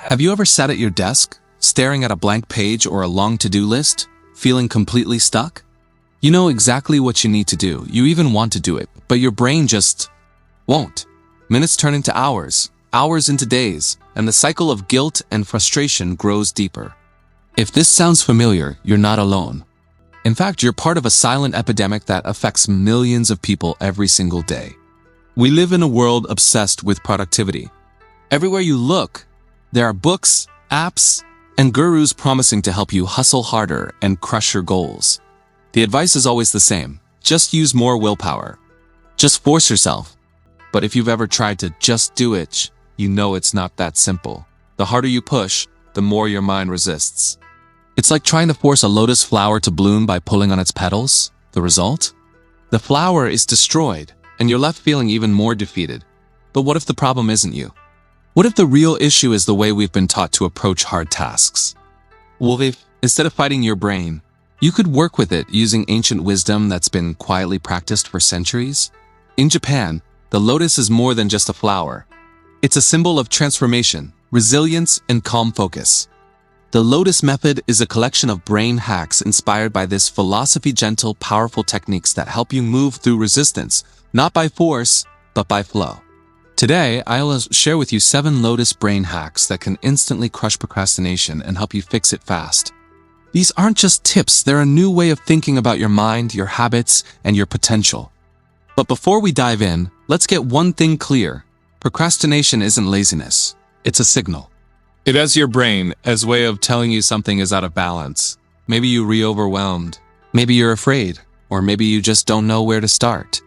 Have you ever sat at your desk, staring at a blank page or a long to-do list, feeling completely stuck? You know exactly what you need to do, you even want to do it, but your brain just won't. Minutes turn into hours, hours into days, and the cycle of guilt and frustration grows deeper. If this sounds familiar, you're not alone. In fact, you're part of a silent epidemic that affects millions of people every single day. We live in a world obsessed with productivity. Everywhere you look, there are books, apps, and gurus promising to help you hustle harder and crush your goals. The advice is always the same. Just use more willpower. Just force yourself. But if you've ever tried to just do it, you know it's not that simple. The harder you push, the more your mind resists. It's like trying to force a lotus flower to bloom by pulling on its petals. The result? The flower is destroyed, and you're left feeling even more defeated. But what if the problem isn't you? What if the real issue is the way we've been taught to approach hard tasks? Well, if, instead of fighting your brain, you could work with it using ancient wisdom that's been quietly practiced for centuries? In Japan, the lotus is more than just a flower. It's a symbol of transformation, resilience, and calm focus. The Lotus method is a collection of brain hacks inspired by this philosophy, gentle, powerful techniques that help you move through resistance, not by force, but by flow. Today, I'll share with you 7 Lotus brain hacks that can instantly crush procrastination and help you fix it fast. These aren't just tips, they're a new way of thinking about your mind, your habits, and your potential. But before we dive in, let's get one thing clear. Procrastination isn't laziness, it's a signal. It has your brain as a way of telling you something is out of balance. Maybe you're overwhelmed, maybe you're afraid, or maybe you just don't know where to start.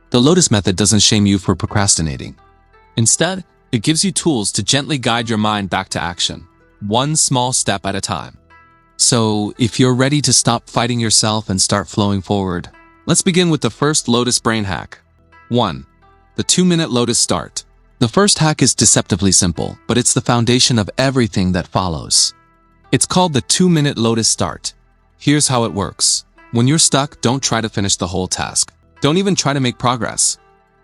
The Lotus method doesn't shame you for procrastinating. Instead, it gives you tools to gently guide your mind back to action, one small step at a time. So, if you're ready to stop fighting yourself and start flowing forward, let's begin with the first Lotus brain hack. 1. The 2-minute Lotus start. The first hack is deceptively simple, but it's the foundation of everything that follows. It's called the 2-minute Lotus start. Here's how it works. When you're stuck, don't try to finish the whole task. Don't even try to make progress.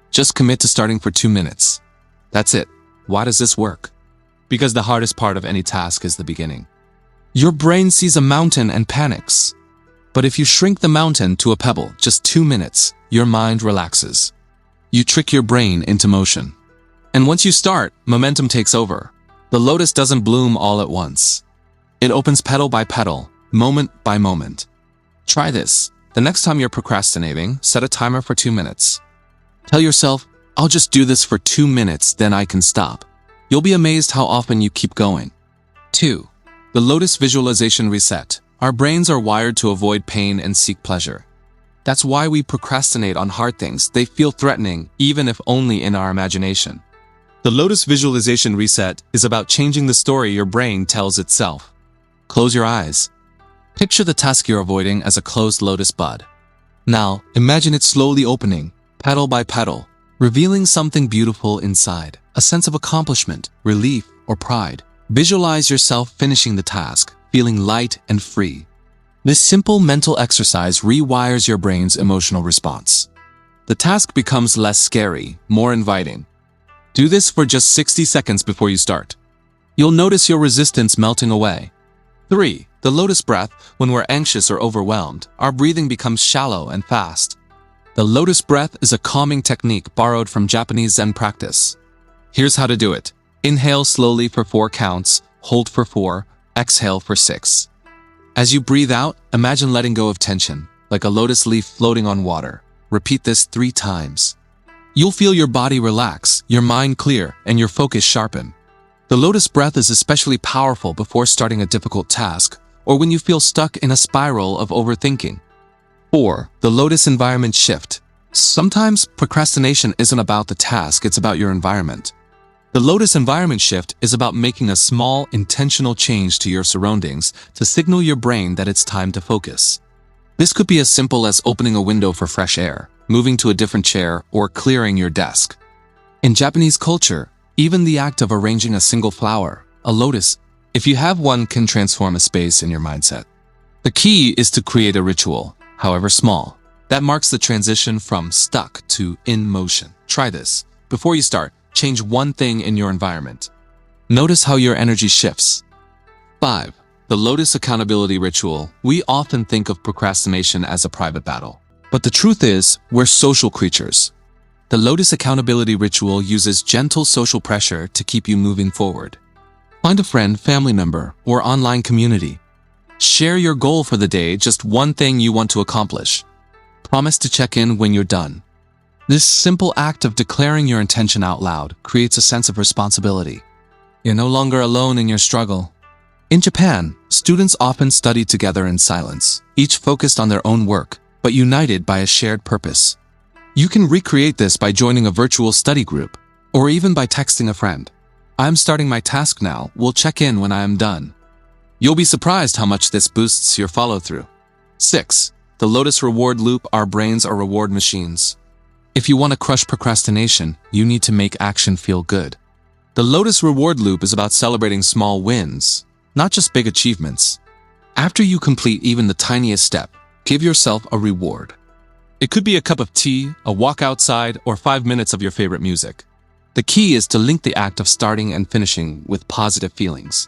Just commit to starting for 2 minutes. That's it. Why does this work? Because the hardest part of any task is the beginning. Your brain sees a mountain and panics. But if you shrink the mountain to a pebble, just 2 minutes, your mind relaxes. You trick your brain into motion. And once you start, momentum takes over. The lotus doesn't bloom all at once. It opens petal by petal, moment by moment. Try this. The next time you're procrastinating, set a timer for 2 minutes. Tell yourself, I'll just do this for 2 minutes, then I can stop. You'll be amazed how often you keep going. 2. The Lotus visualization reset. Our brains are wired to avoid pain and seek pleasure. That's why we procrastinate on hard things. They feel threatening, even if only in our imagination. The Lotus visualization reset is about changing the story your brain tells itself. Close your eyes. Picture the task you're avoiding as a closed lotus bud. Now, imagine it slowly opening, petal by petal, revealing something beautiful inside, a sense of accomplishment, relief, or pride. Visualize yourself finishing the task, feeling light and free. This simple mental exercise rewires your brain's emotional response. The task becomes less scary, more inviting. Do this for just 60 seconds before you start. You'll notice your resistance melting away. 3. The Lotus breath. When we're anxious or overwhelmed, our breathing becomes shallow and fast. The Lotus breath is a calming technique borrowed from Japanese Zen practice. Here's how to do it. Inhale slowly for 4 counts, hold for 4, exhale for 6. As you breathe out, imagine letting go of tension, like a lotus leaf floating on water. Repeat this 3 times. You'll feel your body relax, your mind clear, and your focus sharpen. The Lotus breath is especially powerful before starting a difficult task, or when you feel stuck in a spiral of overthinking. 4. The Lotus environment shift. Sometimes procrastination isn't about the task, it's about your environment. The Lotus environment shift is about making a small, intentional change to your surroundings to signal your brain that it's time to focus. This could be as simple as opening a window for fresh air, moving to a different chair, or clearing your desk. In Japanese culture, even the act of arranging a single flower, a lotus, if you have one, can transform a space in your mindset. The key is to create a ritual, however small, that marks the transition from stuck to in motion. Try this. Before you start, change one thing in your environment. Notice how your energy shifts. 5. The Lotus Accountability Ritual. We often think of procrastination as a private battle. But the truth is, we're social creatures. The Lotus Accountability Ritual uses gentle social pressure to keep you moving forward. Find a friend, family member, or online community. Share your goal for the day, just one thing you want to accomplish. Promise to check in when you're done. This simple act of declaring your intention out loud creates a sense of responsibility. You're no longer alone in your struggle. In Japan, students often study together in silence, each focused on their own work, but united by a shared purpose. You can recreate this by joining a virtual study group, or even by texting a friend. I'm starting my task now, we'll check in when I am done. You'll be surprised how much this boosts your follow-through. 6. The Lotus Reward Loop. Our brains are reward machines. If you want to crush procrastination, you need to make action feel good. The Lotus Reward Loop is about celebrating small wins, not just big achievements. After you complete even the tiniest step, give yourself a reward. It could be a cup of tea, a walk outside, or 5 minutes of your favorite music. The key is to link the act of starting and finishing with positive feelings.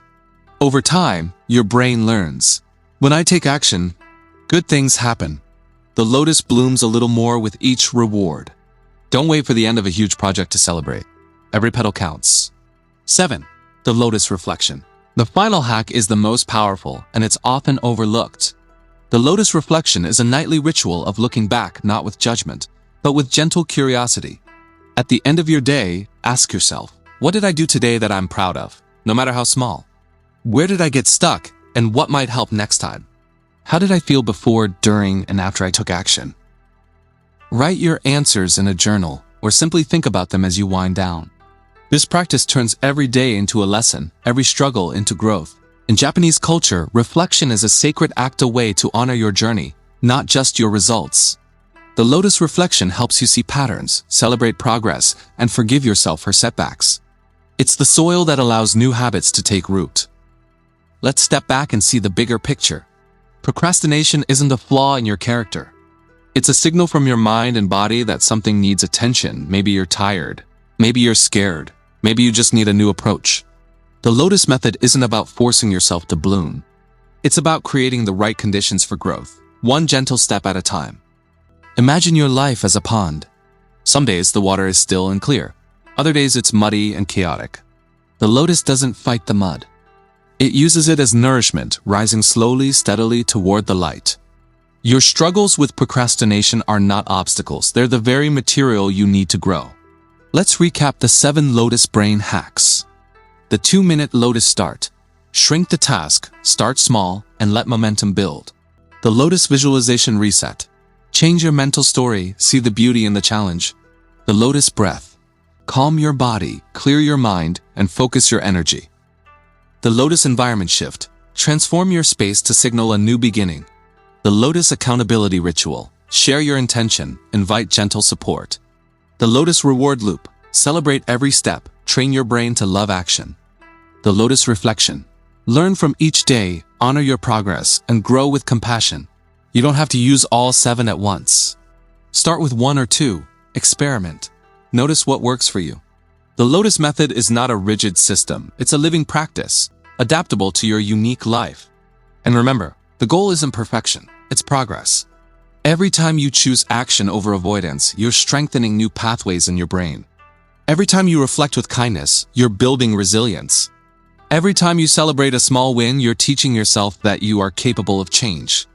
Over time, your brain learns. When I take action, good things happen. The lotus blooms a little more with each reward. Don't wait for the end of a huge project to celebrate. Every petal counts. 7. The Lotus Reflection. The final hack is the most powerful, and it's often overlooked. The Lotus Reflection is a nightly ritual of looking back not with judgment, but with gentle curiosity. At the end of your day, ask yourself, what did I do today that I'm proud of, no matter how small? Where did I get stuck, and what might help next time? How did I feel before, during, and after I took action? Write your answers in a journal, or simply think about them as you wind down. This practice turns every day into a lesson, every struggle into growth. In Japanese culture, reflection is a sacred act, a way to honor your journey, not just your results. The Lotus Reflection helps you see patterns, celebrate progress, and forgive yourself for setbacks. It's the soil that allows new habits to take root. Let's step back and see the bigger picture. Procrastination isn't a flaw in your character. It's a signal from your mind and body that something needs attention. Maybe you're tired. Maybe you're scared. Maybe you just need a new approach. The Lotus method isn't about forcing yourself to bloom. It's about creating the right conditions for growth, one gentle step at a time. Imagine your life as a pond. Some days the water is still and clear. Other days it's muddy and chaotic. The lotus doesn't fight the mud. It uses it as nourishment, rising slowly, steadily toward the light. Your struggles with procrastination are not obstacles. They're the very material you need to grow. Let's recap the 7 Lotus brain hacks. The 2-minute Lotus start. Shrink the task, start small, and let momentum build. The Lotus visualization reset. Change your mental story, see the beauty in the challenge. The Lotus breath. Calm your body, clear your mind, and focus your energy. The Lotus environment shift. Transform your space to signal a new beginning. The Lotus accountability ritual. Share your intention, invite gentle support. The Lotus reward loop. Celebrate every step, train your brain to love action. The Lotus reflection. Learn from each day, honor your progress, and grow with compassion. You don't have to use all 7 at once. Start with 1 or 2. Experiment. Notice what works for you. The Lotus method is not a rigid system. It's a living practice, adaptable to your unique life. And remember, the goal isn't perfection, it's progress. Every time you choose action over avoidance, you're strengthening new pathways in your brain. Every time you reflect with kindness, you're building resilience. Every time you celebrate a small win, you're teaching yourself that you are capable of change.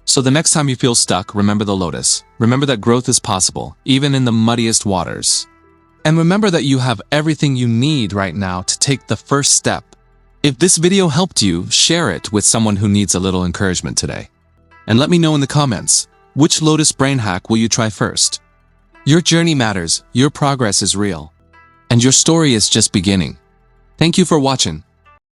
So the next time you feel stuck, remember the lotus. Remember that growth is possible, even in the muddiest waters. And remember that you have everything you need right now to take the first step. If this video helped you, share it with someone who needs a little encouragement today. And let me know in the comments, which Lotus brain hack will you try first? Your journey matters, your progress is real, and your story is just beginning. Thank you for watching.